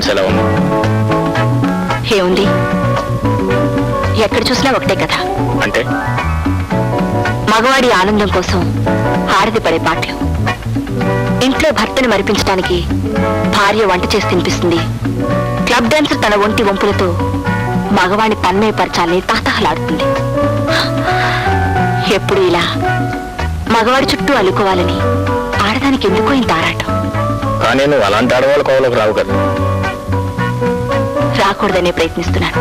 Difference ఎలా ఉంది? ఏముంది, ఎక్కడ చూసినా ఒకటే కదా. అంటే మగవాడి ఆనందం కోసం ఆడది పడే పాటలు. ఇంట్లో భర్తని మరిపించడానికి భార్య వంట చేసి తినిపిస్తుంది. క్లబ్ డాన్సర్ తన ఒంటి వంపులతో మగవాడిని తన్మయపరచాలని తాతహలాడుతుంది. ఎప్పుడు ఇలా మగవాడి చుట్టూ అల్లుకోవాలని ఆడదానికి ఎందుకో ఇంత ఆరాటం. కానీ నువ్వు అలాంటి ఆడవాళ్ళ కోవలోకి రావు కదా. రాకూడదనే ప్రయత్నిస్తున్నాను,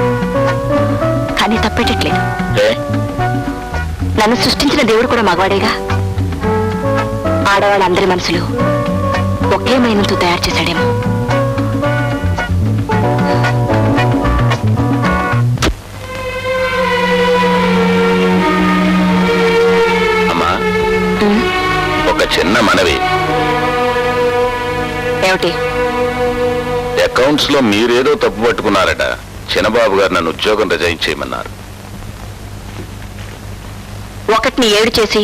కానీ తప్పేటట్లేదు. నన్ను సృష్టించిన దేవుడు కూడా మగవాడేగా. ఆడవాళ్ళందరి మనసులు ఒకే మైనంతో తయారు చేశాడేమో. అమ్మా, ఒక చిన్న మనవి. ఏమిటి? అకౌంట్స్ లో మీరేదో తప్పు పట్టుకున్నారట. చిన్నబాబు గారు నన్ను ఉద్యోగం రిజైన్ చేయమన్నారు. ఒకటిని 7 చేసి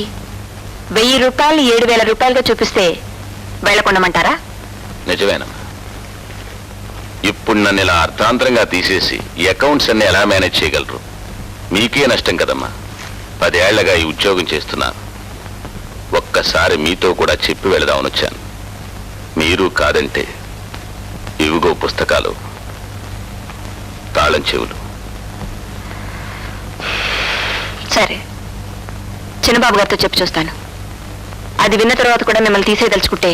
1000 రూపాయలు 7000 రూపాయలుగా చూపిస్తే వెళ్ళకుండమంటారా? నిజమేనమ్మా. ఇప్పుడు నన్ను ఇలా అర్థాంతరంగా తీసేసి ఈ అకౌంట్స్ అన్ని ఎలా మేనేజ్ చేయగలరు? మీకే నష్టం కదమ్మా. 10 ఏళ్లగా ఈ ఉద్యోగం చేస్తున్నాను. ఒక్కసారి మీతో కూడా చెప్పి వెళదామని వచ్చాను. మీరు కాదంటే ఇవిగో పుస్తకాలు, తాళం చెవులు. సరే, చిన్నబాబు గారితో చెప్పి చూస్తాను. అది విన్న తర్వాత కూడా మిమ్మల్ని తీసేదలుచుకుంటే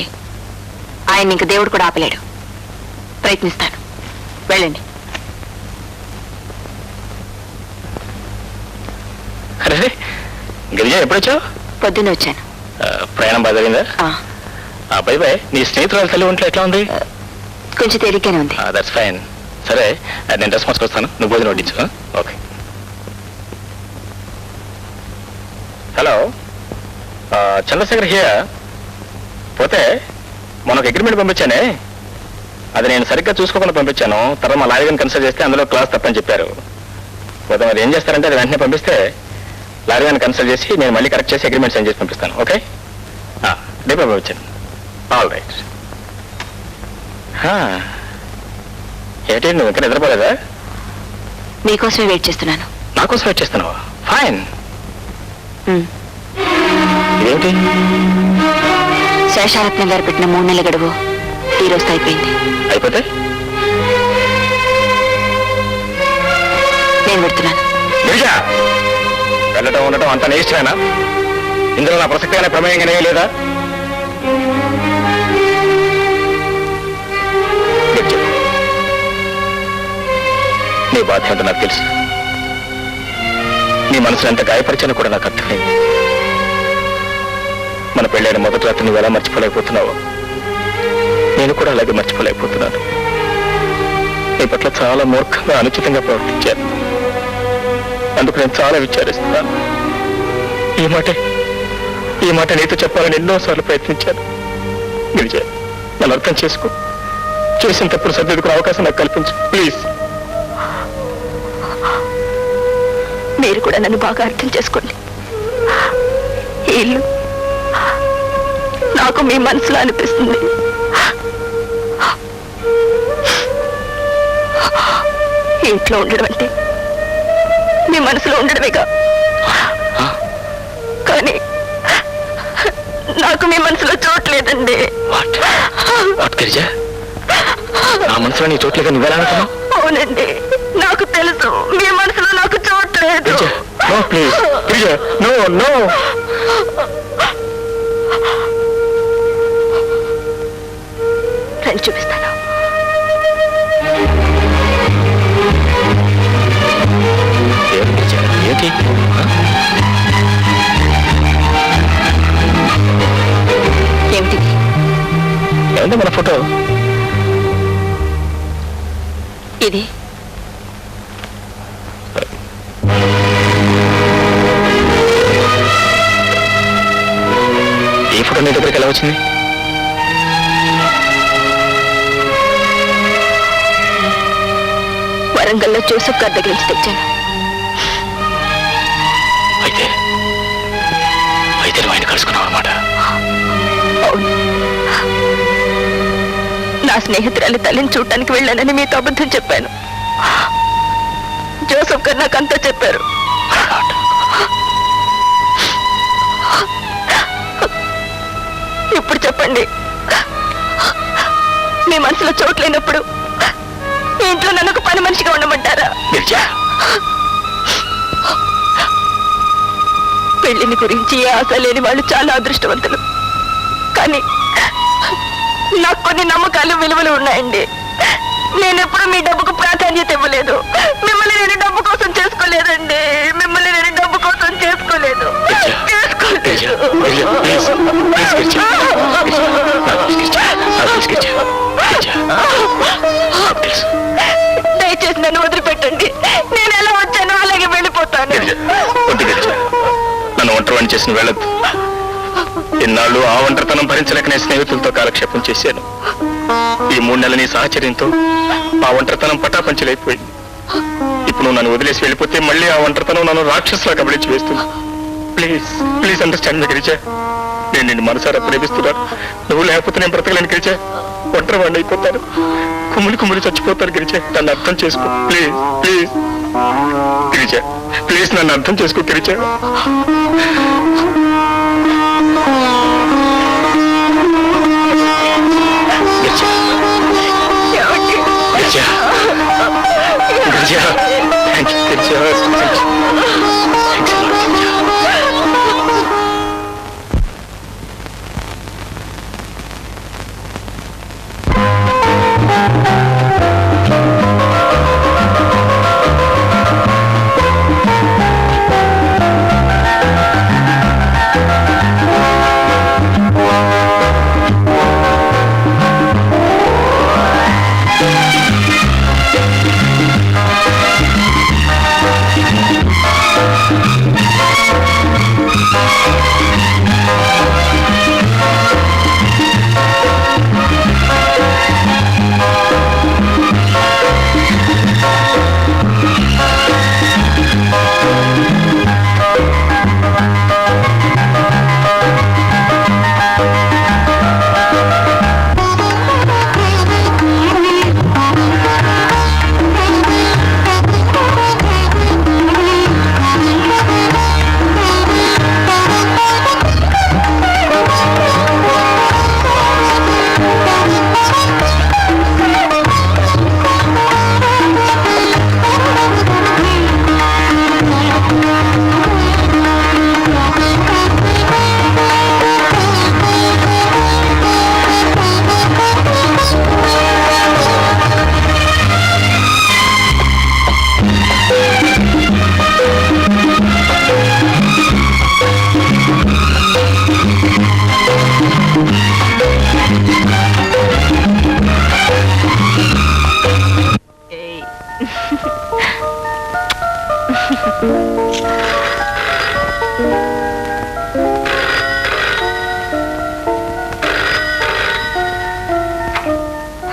ఆయన ఇంక దేవుడు కూడా ఆపలేడు. ప్రయత్నిస్తాను. వెళ్ళండి. అరే గిరిజ, ఎప్పుడొచ్చావు? పొద్దున్నే వచ్చాను. ప్రయాణం బాగా జరిగిందా? Bye bye. నీ స్నేహితురాలు తల్లి ఒంట్లో ఎట్లా ఉంది? కొంచెం తేలిగ్గానే ఉంది. That's fine. సరే, నేను డ్రెస్ మార్చుకొస్తాను, నువ్వు భోజనం వడ్డించు. ఓకే. Hello, Chandrashekar here. పోతే మనకు అగ్రిమెంట్ పంపించానే, అది నేను సరిగ్గా చూసుకోకుండా పంపించాను. తర్వాత మా లారీ గారిని కన్సల్ట్ చేస్తే అందులో క్లాస్ తప్పని చెప్పారు. పోతే మరి ఏం చేస్తారంటే అది వెంటనే పంపిస్తే లారీ గారిని కన్సల్ట్ చేసి నేను మళ్ళీ కరెక్ట్ చేసి అగ్రిమెంట్ సైన్ చేసి పంపిస్తాను. ఓకే, రేపు పంపించాను. All right. ఏంటి, నువ్వు ఇంకా నిద్రపోలేదా? మీకోసమే వెయిట్ చేస్తున్నాను. నాకోసం వెయిట్ చేస్తున్నావా? ఫైన్. ఇదేంటి? శేషారత్నం గారు పెట్టిన 3 నెలల గడువు ఈ రోజుతో అయిపోయింది. అయిపోతే నేను పెడుతున్నాను. గిరిజా, వెళ్ళటం ఉండటం అంత నీ ఇష్టమేనా? ఇందులో నా ప్రసక్తి అనే ప్రమేయంగానే లేదా? నీ బాధ ఏంటో నాకు తెలుసు. నీ మనసును ఎంత గాయపరిచానో కూడా నాకు అర్థమైంది. మన పెళ్ళైన మొదటి రాత్రి నువ్వు ఎలా మర్చిపోలేకపోతున్నావో నేను కూడా అలాగే మర్చిపోలేకపోతున్నాను. నీ పట్ల చాలా మూర్ఖంగా అనుచితంగా ప్రవర్తించాను. అందుకు నేను చాలా విచారిస్తున్నాను. ఈ మాట నీతో చెప్పాలని ఎన్నోసార్లు ప్రయత్నించాను. గిరిజ, నన్ను అర్థం చేసుకో. చేసిన తప్పుడు సర్దిద్దుకునే అవకాశం నాకు కల్పించు ప్లీజ్. మీరు కూడా నన్ను బాగా అర్థం చేసుకోండి. ఈ ఇల్లు నాకు మీ మనసులో అనిపిస్తుంది. ఇంట్లో ఉండడం అంటే మీ మనసులో ఉండడమేగా. కానీ నాకు మీ మనసులో చోట్లేదండి. నా మనసులో నీ చోట్లేగా నువ్వెలానుకున్నావు? అవునండి, నాకు తెలుసు మీ మనసులో నాకు చోట్లేదు. రండి, చూపిస్తాను. ఏంటి? ఏమిటిది? ఏమిటి మన ఫోటో? ఇది ఈ ఫోటో నీ దగ్గరికి ఎలా వచ్చింది? వరంగల్లో జోసఫ్ గారి దగ్గర నుంచి తెచ్చాను. అయితే నువ్వు ఆయన కలుసుకున్నావు అన్నమాట. అవును, నా స్నేహితురాలి తల్లిని చూడటానికి వెళ్ళానని మీతో అబద్ధం చెప్పాను. జోసఫ్ గారు నాకంతా చెప్పారు. ఇప్పుడు చెప్పండి, మీ మనసులో చోటు లేనప్పుడు ఈ ఇంట్లో నన్ను ఒక పని మనిషిగా ఉండమంటారా? పెళ్లిని గురించి ఏ ఆశ లేని వాళ్ళు చాలా అదృష్టవంతులు. కానీ నాకు కొన్ని నమ్మకాలు విలువలు ఉన్నాయండి. నేనెప్పుడు మీ డబ్బుకు ప్రాధాన్యత ఇవ్వలేదు. మిమ్మల్ని నేను డబ్బు కోసం చేసుకోలేదండి. మిమ్మల్ని నేను డబ్బు కోసం చేసుకోలేదు. దయచేసి నన్ను వదిలిపెట్టండి. నేను ఎలా వచ్చానో అలాగే వెళ్ళిపోతాను. నన్ను ఒంటరివాణ్ణి చేసిన వెళ్ళద్దు. ఇన్నాళ్ళు ఆ ఒంటరితనం భరించలేక నేను స్నేహితులతో కాలక్షేపం చేశాను. ఈ 3 నెలల నీ సహచర్యంతో ఆ ఒంటరితనం పటాపంచలైపోయింది. ఇప్పుడు నువ్వు నన్ను వదిలేసి వెళ్ళిపోతే మళ్ళీ ఆ ఒంటరితనం నన్ను రాక్షసులా కబళించి వేస్తుంది. ప్లీజ్ ప్లీజ్ అండర్స్టాండ్ మీ గిరిజా. నేను నిన్ను మనసారా ప్రేమిస్తున్నాను. నువ్వు లేకపోతే నేను బ్రతకలేను గిరిజా. ఒంటరివాణ్ణి అయిపోతాను. కుమ్ములు కుమ్ములు చచ్చిపోతాను గిరిజా. నన్ను అర్థం చేసుకో ప్లీజ్ ప్లీజ్ గిరిజా. ప్లీజ్ నన్ను అర్థం చేసుకో గిరిజా.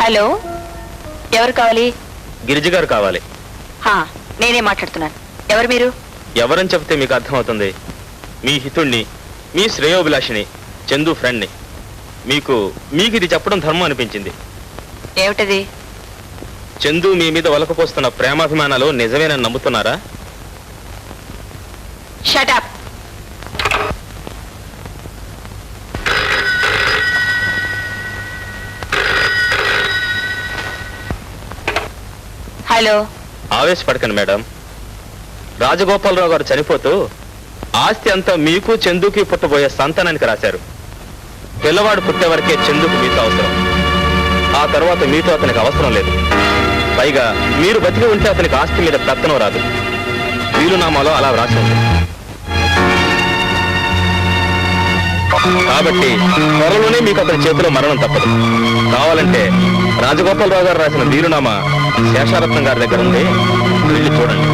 హలో, ఎవరు కావాలి? గిరిజ గారు కావాలి. నేనే మాట్లాడుతున్నాను. ఎవరు మీరు? ఎవరని చెప్తే మీకు అర్థమవుతుంది. మీ హితుణ్ణి, మీ శ్రేయోభిలాషిని, చందు ఫ్రెండ్ని. మీకు ఇది చెప్పడం ధర్మం అనిపించింది. ఏమిటది? చందు మీ మీద వలకపోస్తున్న ప్రేమాభిమానాలు నిజమేనని నమ్ముతున్నారా? Shut up. హలో. ఆవేశపడకండి మేడం. రాజగోపాలరావు గారు చనిపోతూ ఆస్తి అంతా మీకు చందుకి పుట్టబోయే సంతానానికి రాశారు. పిల్లవాడు పుట్టే వరకే చందుకు మీతో అవసరం. ఆ తర్వాత మీతో అతనికి అవసరం లేదు. పైగా మీరు బతికి ఉంటే అతనికి ఆస్తి మీద పెత్తనం రాదు. వీలునామాలో అలా వ్రాసి ఉంది. కాబట్టి త్వరలోనే మీకు అతని చేతిలో మరణం తప్పదు. కావాలంటే రాజగోపాలరావు గారు రాసిన వీలునామా శేషారత్నం గారి దగ్గర ఉంది. వెళ్ళి చూడండి.